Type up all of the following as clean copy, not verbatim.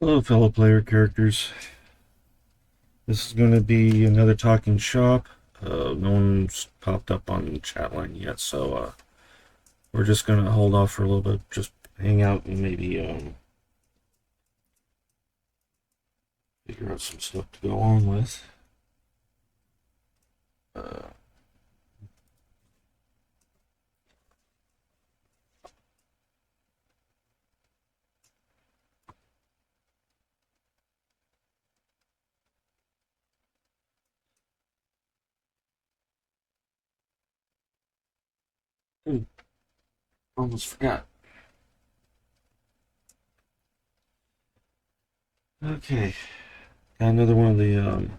Hello, fellow player characters. This is going to be another talking shop. No one's popped up on the chat line yet, so we're just going to hold off for a little bit, just hang out and maybe figure out some stuff to go on with. Uh, Almost forgot. Okay, got another one of the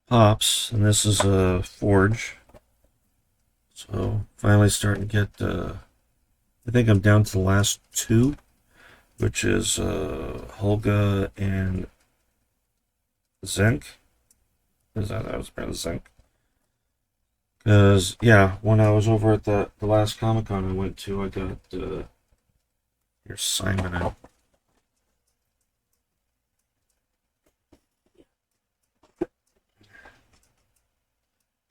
pops, and this is a forge. So finally starting to get. I think I'm down to the last two, which is Holga and Zenk. Is that was part of Zenk? Because yeah, when I was over at the last Comic Con I went to, I got here's Simon and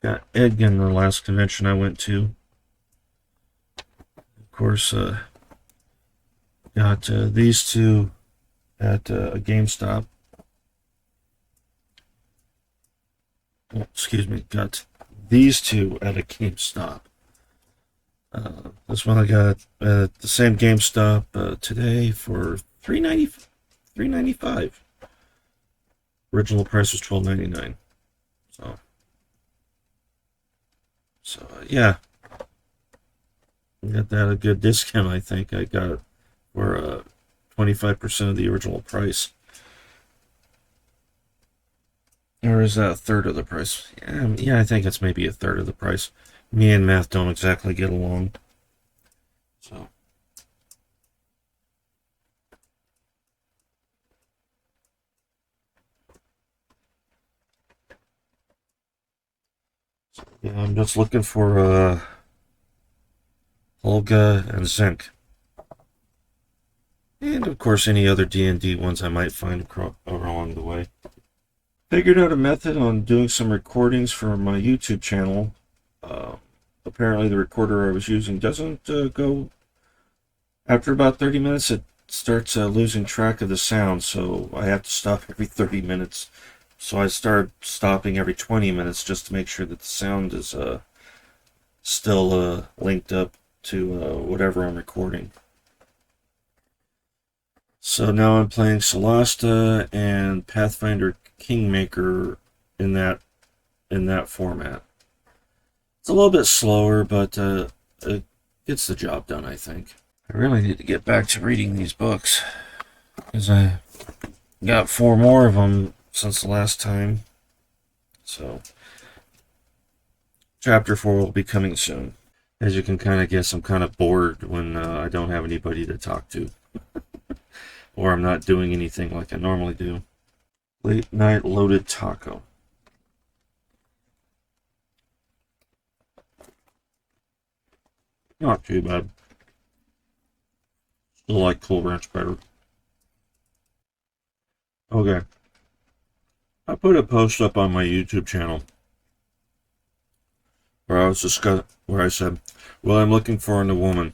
got Edgin the last convention I went to. Of course, got these two at a GameStop. Oh, excuse me, got these two at a GameStop. This one I got at the same GameStop today for $3.95. Original price was $12.99. So yeah, I got that at a good discount. I think I got it for 25% of the original price. Or is that a third of the price? Yeah, I think it's maybe a third of the price. Me and math don't exactly get along. So. Yeah, I'm just looking for Olga and Zinc. And of course any other D&D ones I might find along the way. Figured out a method on doing some recordings for my YouTube channel. Apparently the recorder I was using doesn't go... After about 30 minutes it starts losing track of the sound, so I have to stop every 30 minutes. So I started stopping every 20 minutes just to make sure that the sound is still linked up to whatever I'm recording. So now I'm playing Solasta and Pathfinder Kingmaker in that format. It's a little bit slower, but it gets the job done, I think. I really need to get back to reading these books, because I got 4 more of them since the last time. So, chapter 4 will be coming soon. As you can kind of guess, I'm kind of bored when I don't have anybody to talk to. Or I'm not doing anything like I normally do. Late night loaded taco. Not too bad. Still like Cool Ranch better. Okay. I put a post up on my YouTube channel where I said, well, I'm looking for in a woman,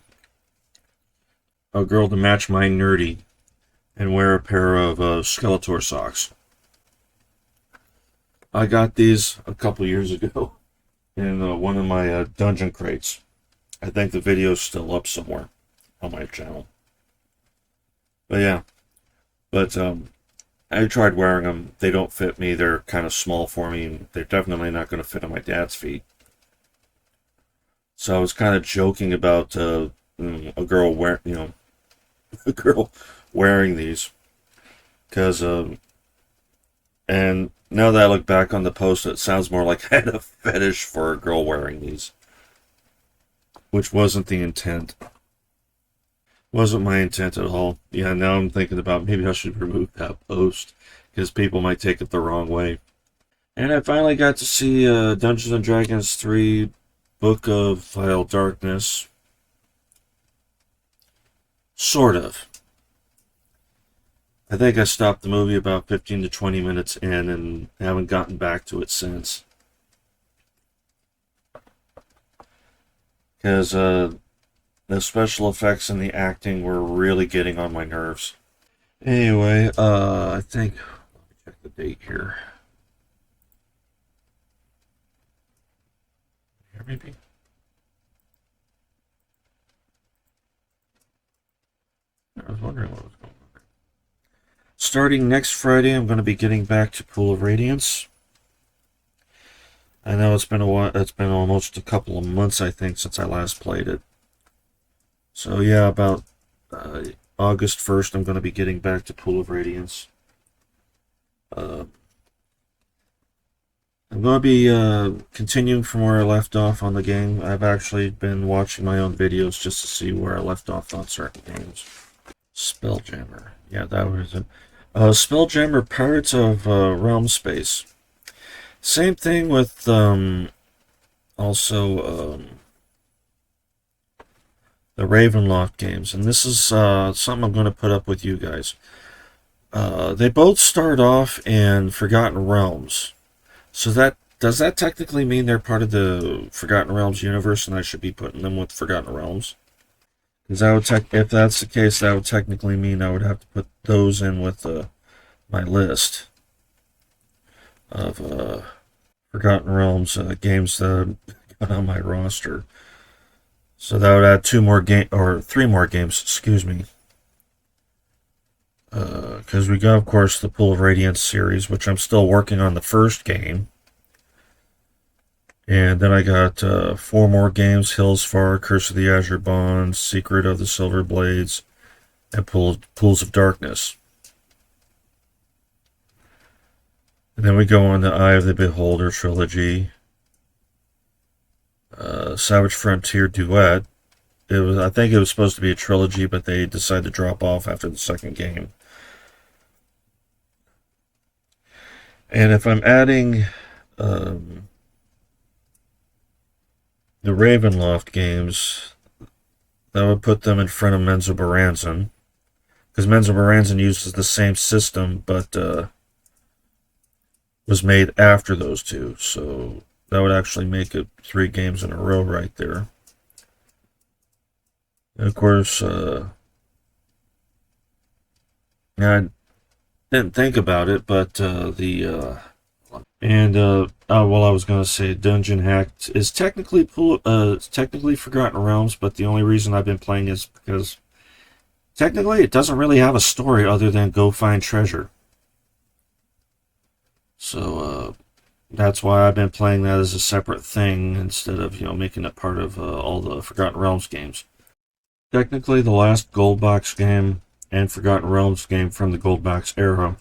a girl to match my nerdy and wear a pair of Skeletor socks. I got these a couple years ago in one of my dungeon crates. I think the video's still up somewhere on my channel. But yeah, I tried wearing them. They don't fit me. They're kind of small for me, and they're definitely not going to fit on my dad's feet. So I was kind of joking about a girl a girl wearing these, because and now that I look back on the post, it sounds more like I had a fetish for a girl wearing these, which wasn't the intent. Wasn't my intent at all. Yeah, now I'm thinking about maybe I should remove that post, because people might take it the wrong way. And I finally got to see Dungeons and Dragons 3 Book of Vile Darkness. Sort of. I think I stopped the movie about 15 to 20 minutes in and haven't gotten back to it since. Because the special effects and the acting were really getting on my nerves. Anyway, I think, let me check the date here. Here, maybe? I was wondering what was going on. Starting next Friday, I'm going to be getting back to Pool of Radiance. I know it's been a while. It's been almost a couple of months, I think, since I last played it. So yeah, about August 1st, I'm going to be getting back to Pool of Radiance. I'm going to be continuing from where I left off on the game. I've actually been watching my own videos just to see where I left off on certain games. Spelljammer. Yeah, that was it. Spelljammer Pirates of Realm Space. Same thing with also the Ravenloft games. And this is something I'm going to put up with you guys. They both start off in Forgotten Realms. So does that technically mean they're part of the Forgotten Realms universe and I should be putting them with Forgotten Realms? Because if that's the case, that would technically mean I would have to put those in with my list of Forgotten Realms games that got on my roster. So that would add three more games, excuse me. Because we got, of course, the Pool of Radiance series, which I'm still working on the first game. And then I got four more games: Hillsfar, Curse of the Azure Bonds, Secret of the Silver Blades, and Pools of Darkness. And then we go on the Eye of the Beholder trilogy, Savage Frontier Duet. I think it was supposed to be a trilogy, but they decided to drop off after the second game. And if I'm adding the Ravenloft games, that would put them in front of Menzoberranzan, because Menzoberranzan uses the same system, but was made after those two. So that would actually make it 3 games in a row right there. And of course, I didn't think about it, but I was going to say Dungeon Hack is technically Forgotten Realms, but the only reason I've been playing is because technically it doesn't really have a story other than go find treasure. So that's why I've been playing that as a separate thing instead of making it part of all the Forgotten Realms games. Technically, the last Gold Box game and Forgotten Realms game from the Gold Box era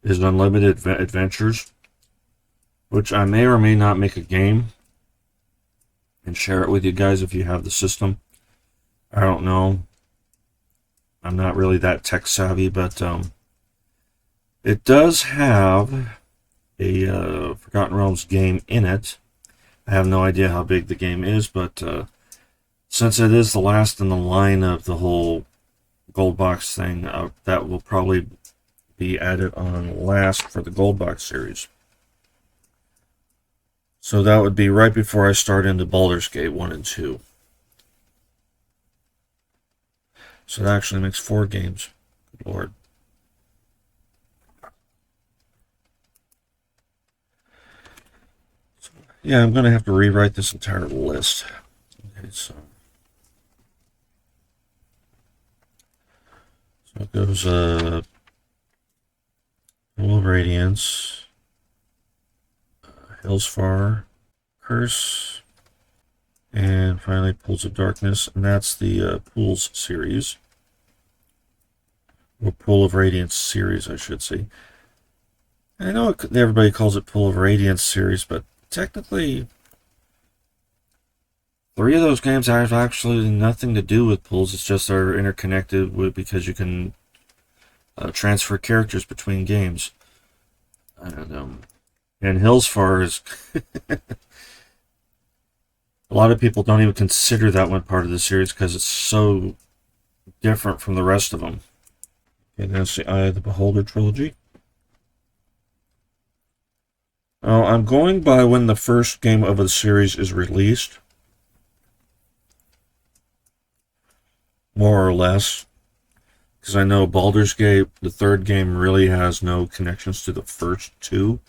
is Unlimited Adventures, which I may or may not make a game and share it with you guys if you have the system. I don't know. I'm not really that tech savvy, but it does have a Forgotten Realms game in it. I have no idea how big the game is, but since it is the last in the line of the whole Gold Box thing, that will probably be added on last for the Gold Box series. So that would be right before I start into Baldur's Gate 1 and 2. So that actually makes 4 games. Good Lord. So, yeah, I'm going to have to rewrite this entire list. Okay, so it goes Pool of Radiance, Hillsfar, Curse, and finally Pools of Darkness, and that's the Pools series. Or Pool of Radiance series, I should say. I know everybody calls it Pool of Radiance series, but technically 3 of those games have actually nothing to do with pools. It's just they're interconnected because you can transfer characters between games. And Hillsfar is a lot of people don't even consider that one part of the series because it's so different from the rest of them. Okay, that's the Eye of the Beholder trilogy. I'm going by when the first game of the series is released, more or less. Because I know Baldur's Gate, the third game, really has no connections to the first two.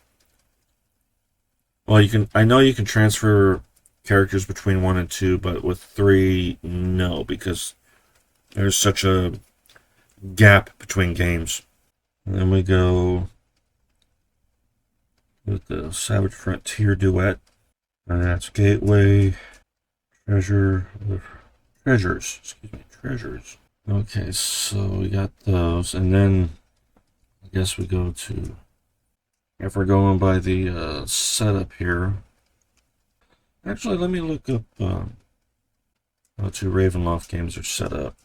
Well, you can. I know you can transfer characters between 1 and 2, but with 3, no, because there's such a gap between games. And then we go with the Savage Frontier Duet. And that's Gateway, Treasures. Excuse me, Treasures. Okay, so we got those. And then I guess we go to, if we're going by the setup here. Actually, let me look up how 2 Ravenloft games are set up.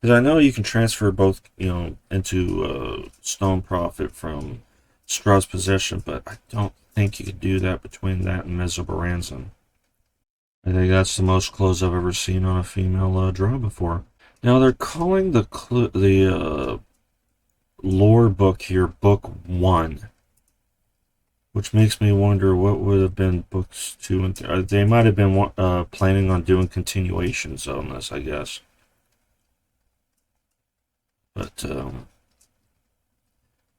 Because I know you can transfer both, into Stone Prophet from Straw's Possession, but I don't think you could do that between that and Mesobaranzan. I think that's the most close I've ever seen on a female draw before. Now they're calling the lore book here Book 1, which makes me wonder what would have been books 2 and 3. They might have been planning on doing continuations on this, I guess. But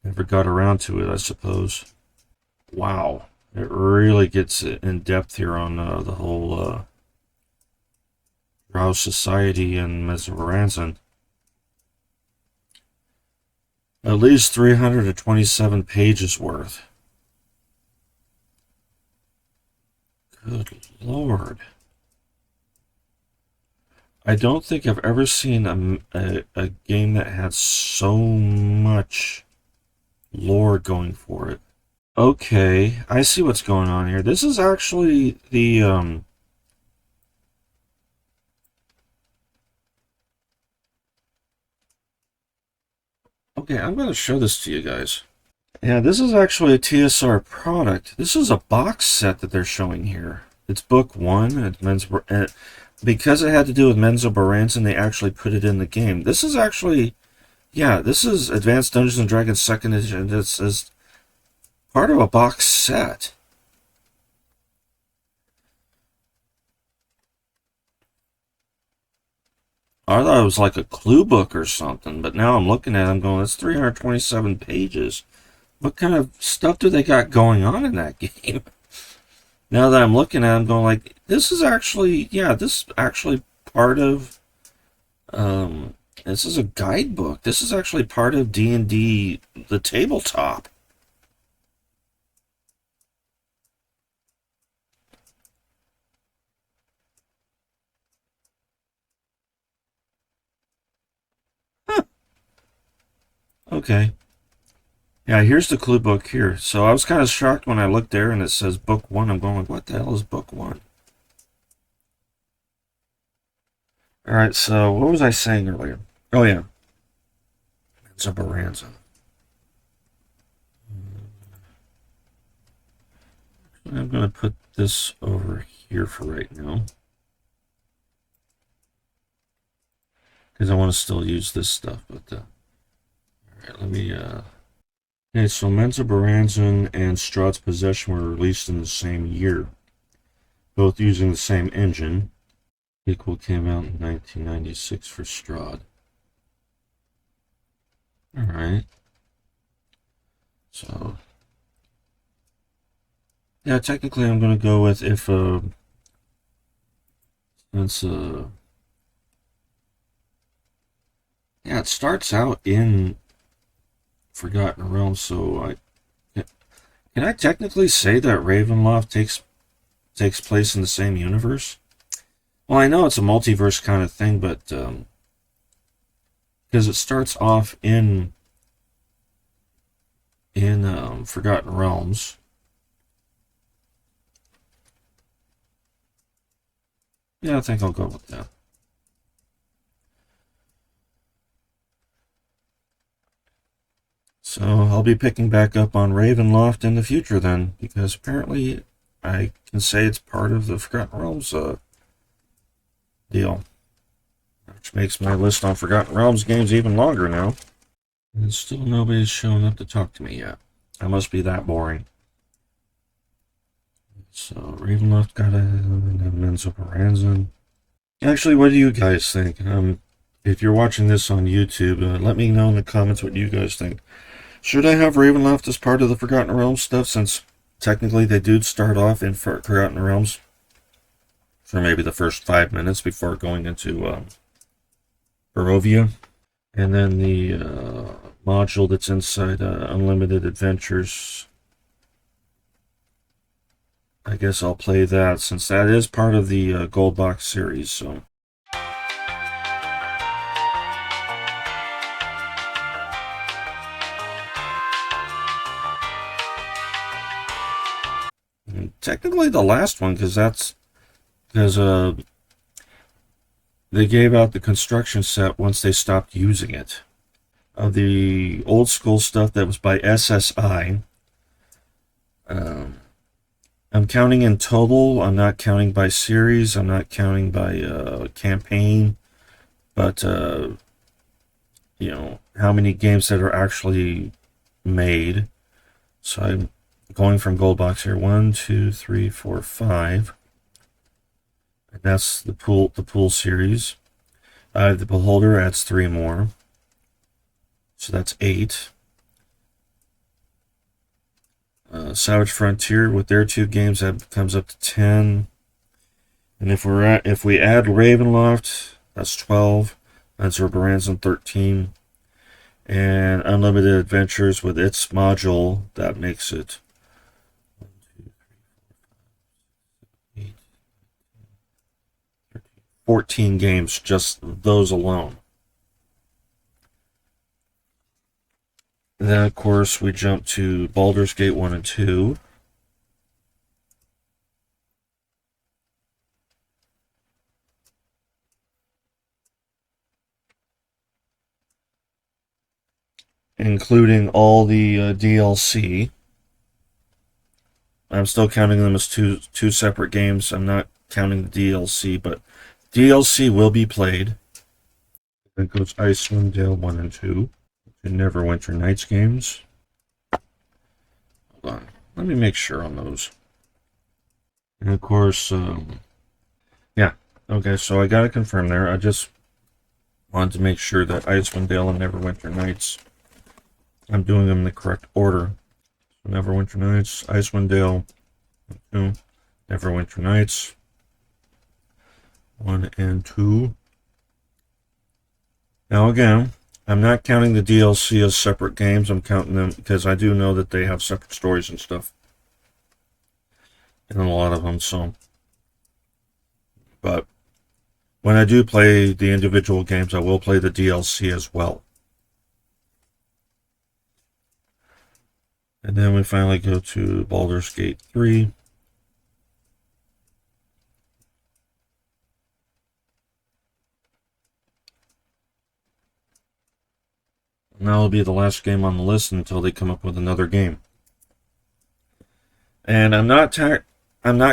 never got around to it, I suppose. Wow, it really gets in depth here on the whole Drow society and Mesobaranzan. At least 327 pages worth. Good Lord. I don't think I've ever seen a game that had so much lore going for it. Okay, I see what's going on here. This is actually the okay, I'm going to show this to you guys. Yeah, this is actually a TSR product. This is a box set that they're showing here. It's book 1. Because it had to do with Menzoberranzan, they actually put it in the game. This is actually, yeah, this is Advanced Dungeons and Dragons 2nd Edition. This is part of a box set. I thought it was like a clue book or something, but now I'm looking at it, I'm going, that's 327 pages. What kind of stuff do they got going on in that game? Now that I'm looking at it, I'm going like, this is actually, yeah, this is actually part of, this is a guidebook. This is actually part of D&D, the tabletop. Huh. Okay. Yeah, here's the clue book here. So I was kind of shocked when I looked there and it says book 1. I'm going, what the hell is book 1? Alright, so what was I saying earlier? Oh, yeah. It's a Baranza. I'm going to put this over here for right now. Because I want to still use this stuff. But, alright, let me, Okay, so Menzoberranzan and Strahd's Possession were released in the same year. Both using the same engine. Sequel came out in 1996 for Strahd. Alright. So, yeah, technically I'm going to go with if, since, yeah, it starts out in Forgotten Realms, so can I technically say that Ravenloft takes place in the same universe? Well, I know it's a multiverse kind of thing, but because it starts off in Forgotten Realms. Yeah, I think I'll go with that. So I'll be picking back up on Ravenloft in the future then, because apparently I can say it's part of the Forgotten Realms deal. Which makes my list on Forgotten Realms games even longer now. And still nobody's shown up to talk to me yet. I must be that boring. So Ravenloft got it, and then Menzo Baranzan. Actually, what do you guys think? If you're watching this on YouTube, let me know in the comments what you guys think. Should I have Ravenloft as part of the Forgotten Realms stuff, since technically they do start off in Forgotten Realms for maybe the first 5 minutes before going into Barovia? And then the module that's inside Unlimited Adventures, I guess I'll play that, since that is part of the Gold Box series. So, and technically the last one, because they gave out the construction set once they stopped using it. Of the old school stuff that was by SSI, I'm counting in total. I'm not counting by series. I'm not counting by campaign. But, how many games that are actually made. So I'm going from Gold Box here. 1, 2, 3, 4, 5. And that's the pool series. The Beholder adds 3 more. So that's 8. Savage Frontier with their 2 games, that comes up to 10. And if we add Ravenloft, that's 12. That's Baranzan 13. And Unlimited Adventures with its module, that makes it 14 games, just those alone. And then, of course, we jump to Baldur's Gate 1 and 2. Including all the DLC. I'm still counting them as two separate games. I'm not counting the DLC, but DLC will be played. Then goes Icewind Dale 1 and 2. And Neverwinter Nights games. Hold on. Let me make sure on those. And of course, yeah. Okay, so I got to confirm there. I just wanted to make sure that Icewind Dale and Neverwinter Nights, I'm doing them in the correct order. So Neverwinter Nights, Icewind Dale 2, Neverwinter Nights 1 and 2. Now again, I'm not counting the DLC as separate games. I'm counting them because I do know that they have separate stories and stuff in a lot of them. So, but when I do play the individual games, I will play the DLC as well. And then we finally go to Baldur's Gate 3. And that will be the last game on the list until they come up with another game. And I'm not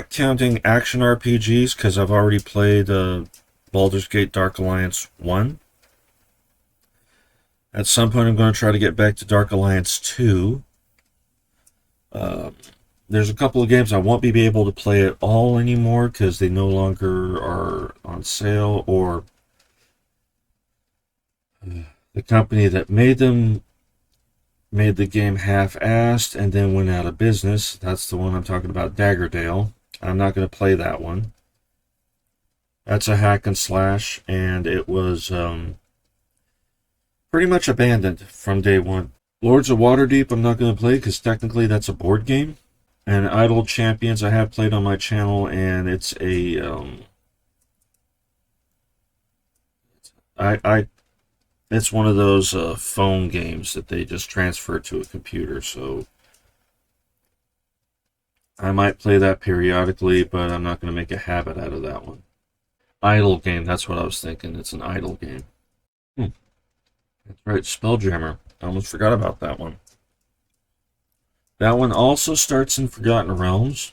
counting action RPGs because I've already played Baldur's Gate Dark Alliance 1. At some point, I'm going to try to get back to Dark Alliance 2. There's a couple of games I won't be able to play at all anymore because they no longer are on sale, or the company that made them made the game half-assed and then went out of business. That's the one I'm talking about, Daggerdale. I'm not going to play that one. That's a hack and slash, and it was pretty much abandoned from day one. Lords of Waterdeep I'm not going to play because technically that's a board game. And Idle Champions I have played on my channel, and it's it's one of those phone games that they just transfer to a computer. So I might play that periodically, but I'm not going to make a habit out of that one. Idle game, that's what I was thinking. It's an idle game. That's right, Spelljammer. I almost forgot about that one. That one also starts in Forgotten Realms.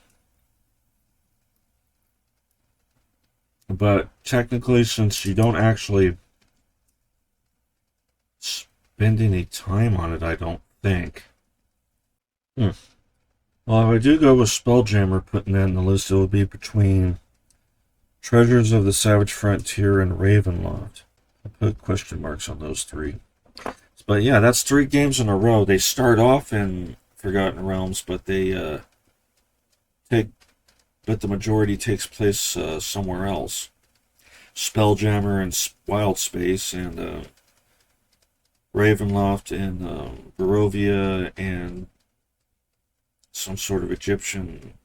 But technically, since you don't actually spend any time on it, I don't think. Hmm. Well, if I do go with Spelljammer, putting that in the list, it will be between Treasures of the Savage Frontier and Ravenloft. I put question marks on those three. But yeah, that's 3 games in a row. They start off in Forgotten Realms, but they take, but the majority takes place somewhere else. Spelljammer and Wild Space, and Ravenloft and Barovia and some sort of Egyptian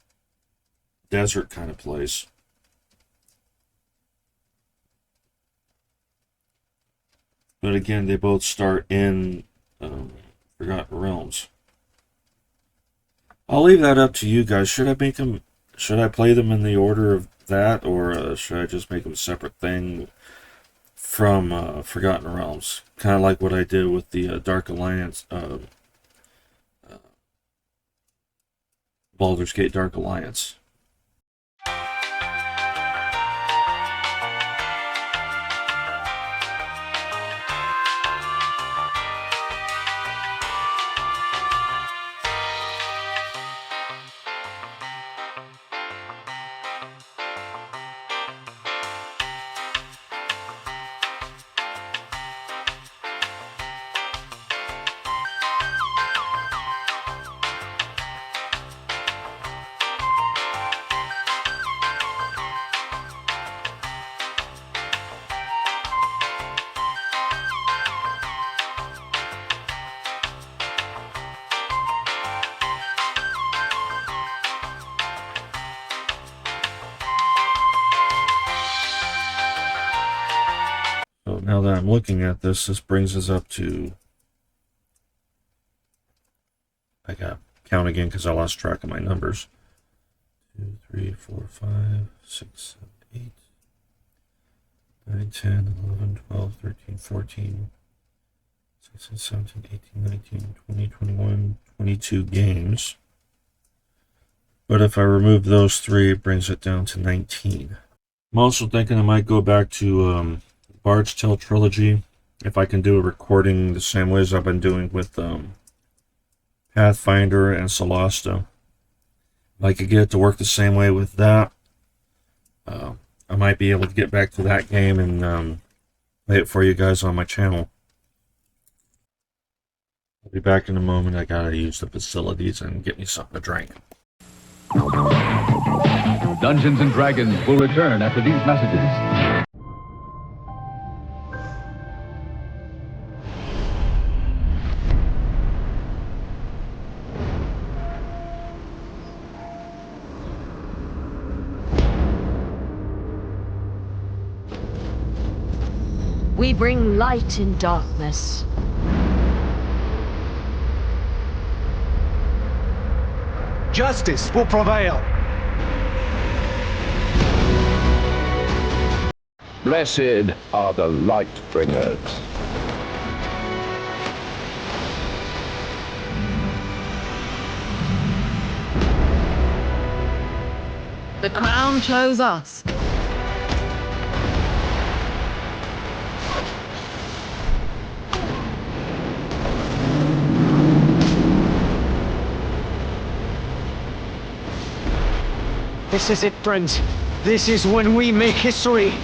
desert kind of place. But again, they both start in Forgotten Realms. I'll leave that up to you guys. Should I make them? Should I play them in the order of that, or should I just make them a separate thing from Forgotten Realms? Kind of like what I did with the Dark Alliance, Baldur's Gate Dark Alliance. So now that I'm looking at this, this brings us up to, I got count again because I lost track of my numbers. 2, 3, 4, 5, 6, 7, 8, 9, 10, 11, 12, 13, 14, 16, 17, 18, 19, 20, 21, 22 games. But if I remove those 3, it brings it down to 19. I'm also thinking I might go back to Bard's Tale Trilogy, if I can do a recording the same way as I've been doing with Pathfinder and Solasta. If I could get it to work the same way with that, I might be able to get back to that game and play it for you guys on my channel. I'll be back in a moment. I gotta use the facilities and get me something to drink. Dungeons and Dragons will return after these messages. We bring light in darkness. Justice will prevail. Blessed are the light bringers. The crown chose us. This is it, friends. This is when we make history.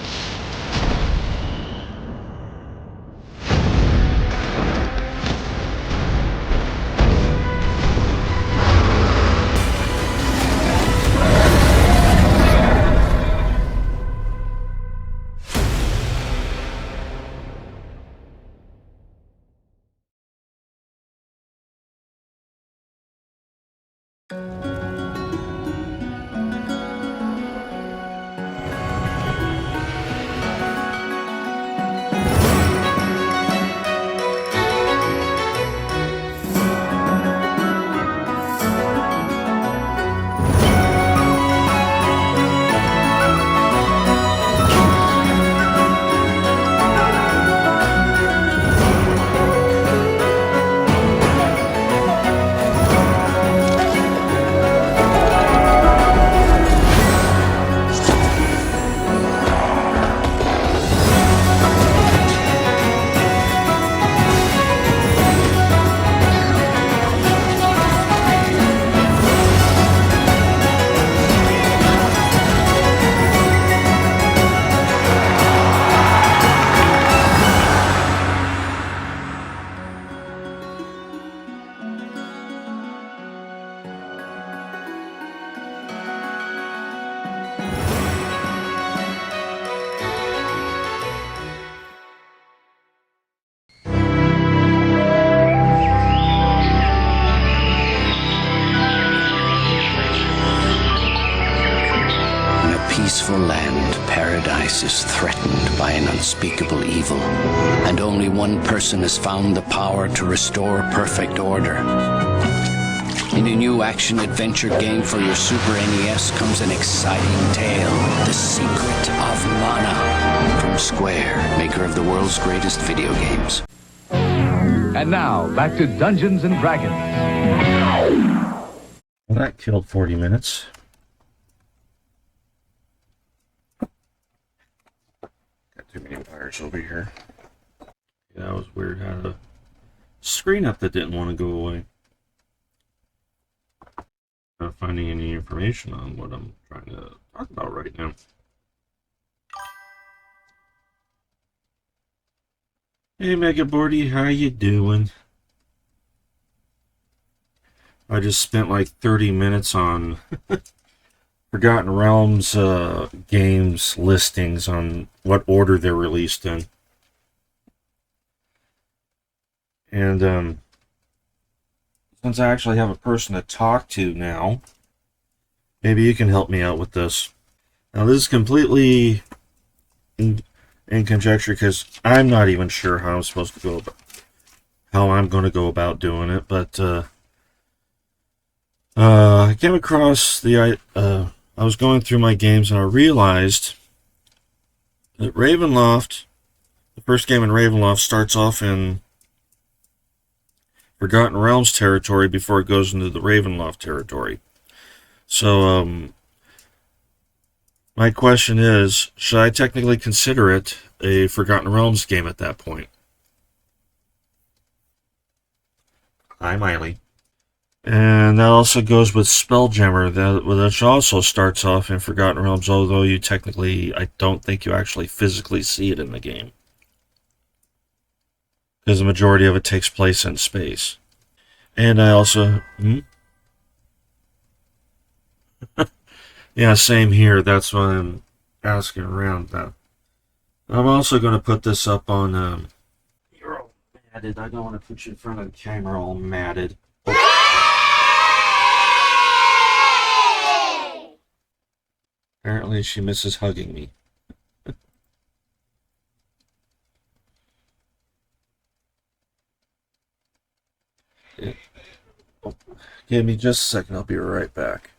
land, paradise is threatened by an unspeakable evil, and only one person has found the power to restore perfect order. In a new action-adventure game for your Super NES comes an exciting tale, The Secret of Mana, from Square, maker of the world's greatest video games. And now, back to Dungeons and Dragons. Well, that killed 40 minutes. Got too many wires over here. Yeah, that was weird. Had a screen up that didn't want to go away. Not finding any information on what I'm trying to talk about right now. Hey Megabordy, how you doing? I just spent like 30 minutes on Forgotten Realms games listings on what order they're released in. And since I actually have a person to talk to now, maybe you can help me out with this. Now this is completely in conjecture because I'm not even sure how I'm supposed to go about how I'm going to go about doing it, but I came across I was going through my games and I realized that Ravenloft, the first game in Ravenloft, starts off in Forgotten Realms territory before it goes into the Ravenloft territory. So, my question is, should I technically consider it a Forgotten Realms game at that point? Hi, Miley. And that also goes with Spelljammer, which also starts off in Forgotten Realms, although you technically, I don't think you actually physically see it in the game. Because the majority of it takes place in space. And I also... Yeah, same here. That's why I'm asking around that. I'm also going to put this up on... You're all matted. I don't want to put you in front of the camera all matted. Apparently she misses hugging me. Yeah. Oh, give me just a second. I'll be right back.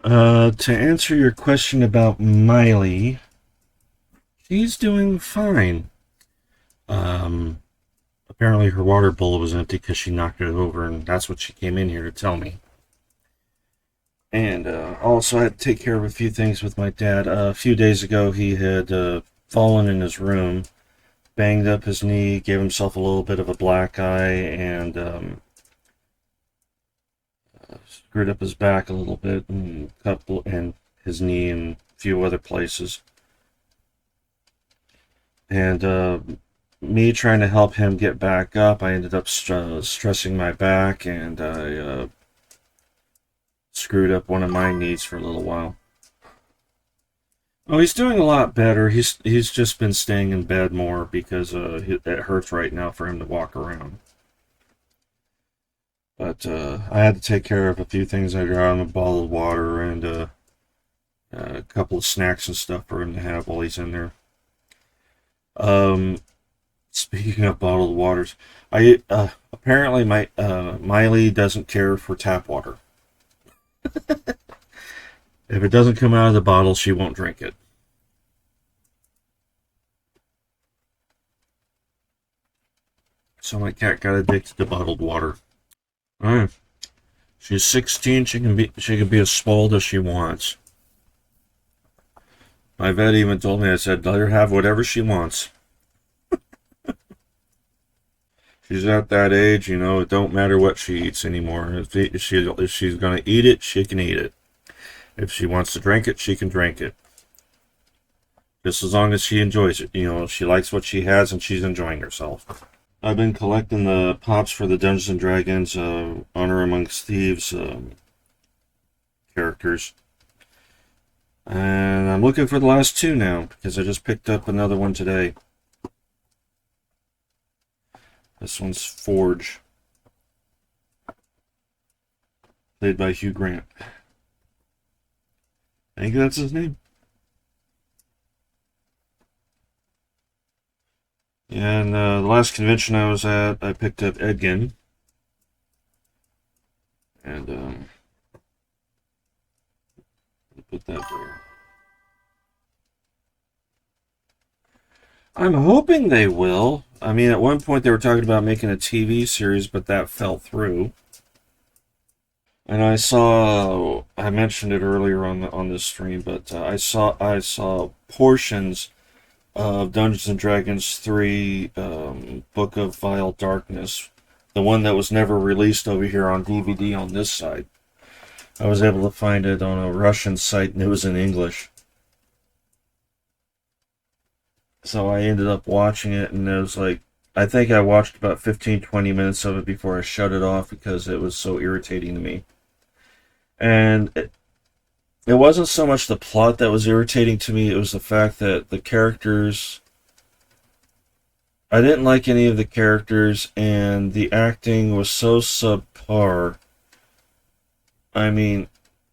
To answer your question about Miley, she's doing fine. Apparently her water bowl was empty because she knocked it over, and that's what she came in here to tell me. And also I had to take care of a few things with my dad. A few days ago he had fallen in his room, banged up his knee, gave himself a little bit of a black eye, and screwed up his back a little bit, and his knee and a few other places. And me trying to help him get back up, I ended up stressing my back, and I screwed up one of my knees for a little while. Oh, he's doing a lot better. He's just been staying in bed more because it hurts right now for him to walk around. But I had to take care of a few things. I got him a bottle of water and a couple of snacks and stuff for him to have while he's in there. Speaking of bottled waters, apparently Miley doesn't care for tap water. If it doesn't come out of the bottle, she won't drink it. So my cat got addicted to bottled water. Alright. She's 16, she can be as spoiled as she wants. My vet even told me, I said, let her have whatever she wants. She's at that age, it don't matter what she eats anymore. If she's going to eat it, she can eat it. If she wants to drink it, she can drink it. Just as long as she enjoys it. She likes what she has and she's enjoying herself. I've been collecting the pops for the Dungeons and Dragons Honor Amongst Thieves characters. And I'm looking for the last two now, because I just picked up another one today. This one's Forge. played by Hugh Grant. I think that's his name. And the last convention I was at, I picked up Edgin. And put that there. I'm hoping they will. I mean, at one point they were talking about making a TV series, but that fell through. And I mentioned it earlier on this stream, but I saw portions of Dungeons and Dragons 3 Book of Vile Darkness, the one that was never released over here on DVD on this side. I was able to find it on a Russian site, and it was in English. So I ended up watching it, and it was like, I think I watched about 15-20 minutes of it before I shut it off because it was so irritating to me. And it wasn't so much the plot that was irritating to me, it was the fact that the characters... I didn't like any of the characters, and the acting was so subpar. I mean,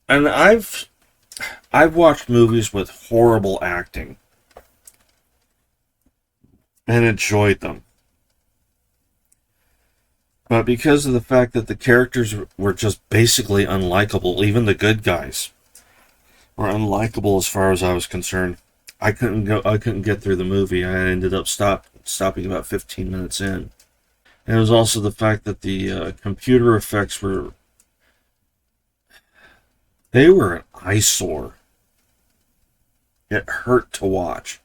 and I've watched movies with horrible acting and enjoyed them. But because of the fact that the characters were just basically unlikable, even the good guys were unlikable as far as I was concerned, I couldn't get through the movie. I ended up stopping about 15 minutes in. And it was also the fact that the computer effects were an eyesore. It hurt to watch.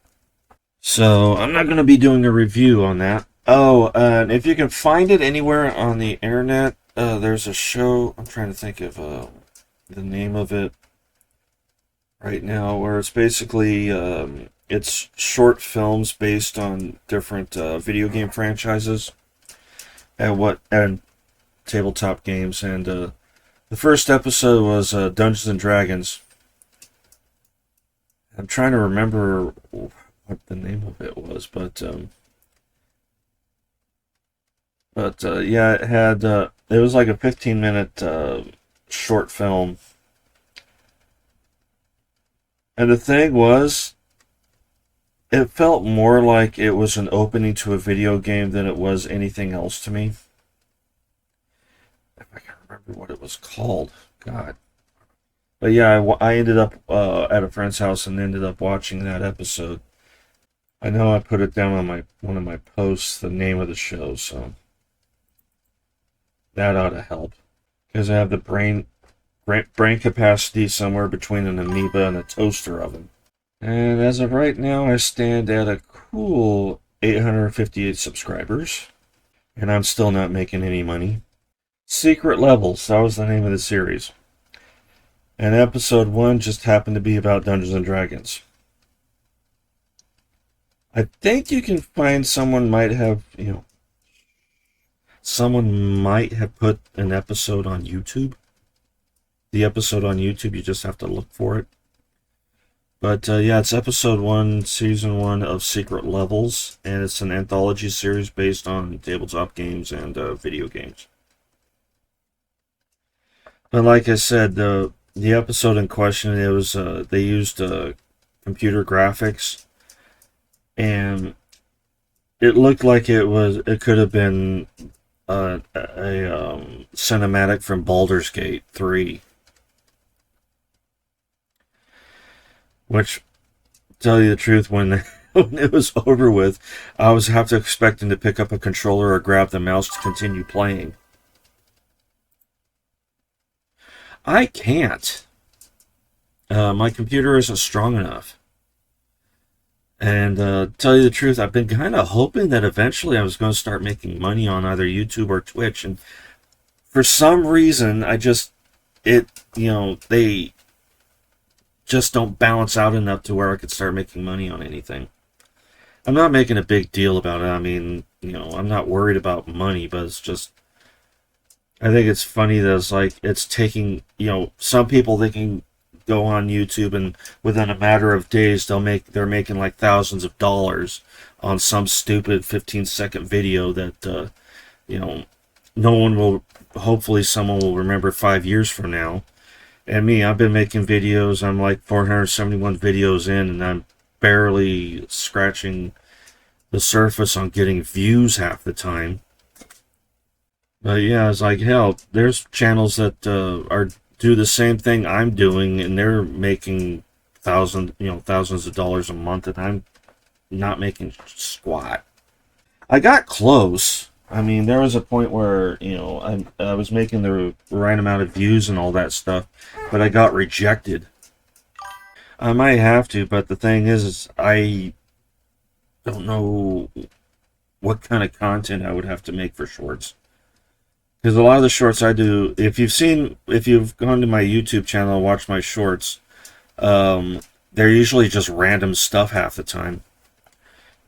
So I'm not going to be doing a review on that. Oh, and if you can find it anywhere on the internet, there's a show, I'm trying to think of the name of it right now, where it's basically, it's short films based on different video game franchises and tabletop games. And the first episode was Dungeons and Dragons. I'm trying to remember what the name of it was, but yeah, it had it was like a 15-minute short film, and the thing was, it felt more like it was an opening to a video game than it was anything else to me. If I can remember what it was called, God. But yeah, I ended up at a friend's house and ended up watching that episode. I know I put it down on one of my posts, the name of the show, so that ought to help. Because I have the brain capacity somewhere between an amoeba and a toaster oven. And as of right now, I stand at a cool 858 subscribers. And I'm still not making any money. Secret Levels, that was the name of the series. And episode 1 just happened to be about Dungeons and Dragons. I think you can find someone might have put an episode on YouTube. The episode on YouTube, you just have to look for it. But yeah, it's episode 1, season 1 of Secret Levels, and it's an anthology series based on tabletop games and video games. But like I said, the episode in question, it was they used computer graphics, and it looked like it could have been a cinematic from Baldur's Gate 3. Which, to tell you the truth, when it was over with, I was half expecting to pick up a controller or grab the mouse to continue playing. I can't. My computer isn't strong enough. And to tell you the truth, I've been kind of hoping that eventually I was going to start making money on either YouTube or Twitch. And for some reason, they just don't balance out enough to where I could start making money on anything. I'm not making a big deal about it. I mean, I'm not worried about money, but it's just, I think it's funny that it's taking, some people, they can go on YouTube and within a matter of days they're making like thousands of dollars on some stupid 15-second video that no one will, hopefully someone will remember 5 years from now. And me, I've been making videos. I'm like 471 videos in, and I'm barely scratching the surface on getting views half the time. But yeah, it's like, hell, there's channels that do the same thing I'm doing, and they're making thousands of dollars a month, and I'm not making squat. I got close. I mean, there was a point where, I was making the right amount of views and all that stuff, but I got rejected. I might have to, but the thing is I don't know what kind of content I would have to make for shorts. Because a lot of the shorts I do, if you've gone to my YouTube channel and watched my shorts, they're usually just random stuff half the time.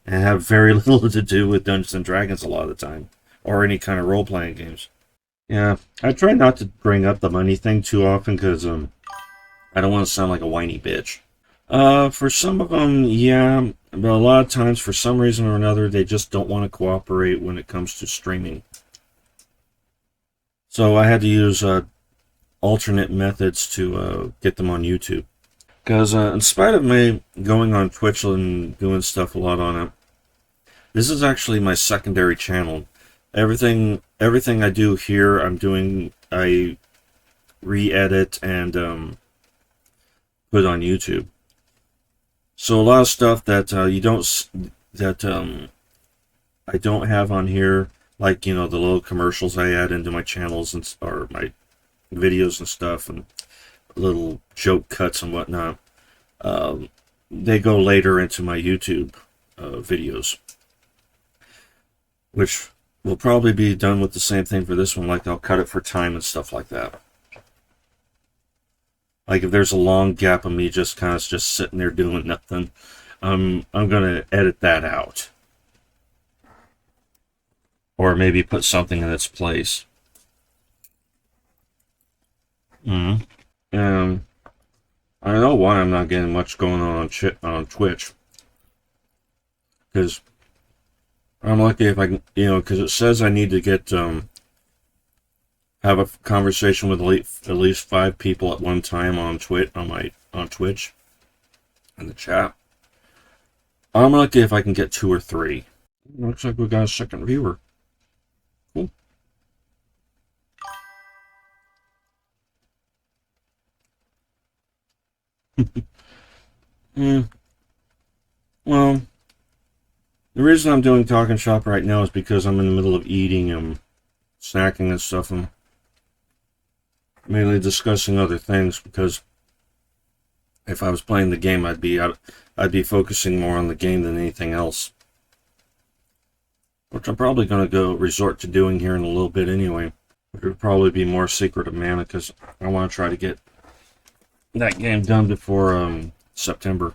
And have very little to do with Dungeons and Dragons a lot of the time. Or any kind of role-playing games. Yeah, I try not to bring up the money thing too often because I don't want to sound like a whiny bitch. For some of them, yeah, but a lot of times, for some reason or another, they just don't want to cooperate when it comes to streaming. So I had to use alternate methods to get them on YouTube. Because in spite of me going on Twitch and doing stuff a lot on it, this is actually my secondary channel. Everything I do here, I re-edit and put on YouTube. So a lot of stuff that I don't have on here, like the little commercials I add into my channels or my videos and stuff, and little joke cuts and whatnot. They go later into my YouTube videos, which will probably be done with the same thing for this one. Like, I'll cut it for time and stuff like that. Like, if there's a long gap of me just sitting there doing nothing, I'm gonna edit that out, or maybe put something in its place. I don't know why I'm not getting much going on Twitch, because I'm lucky if I can, because it says I need to get have a conversation with at least 5 people at one time on Twitch in the chat. I'm lucky if I can get 2 or 3. Looks like we got a second viewer. Cool. Yeah. Well, the reason I'm doing Talking Shop right now is because I'm in the middle of eating and snacking and stuff, and mainly discussing other things, because if I was playing the game, I'd be focusing more on the game than anything else, which I'm probably going to resort to doing here in a little bit anyway. It would probably be more Secret of Mana, because I want to try to get that game done before September.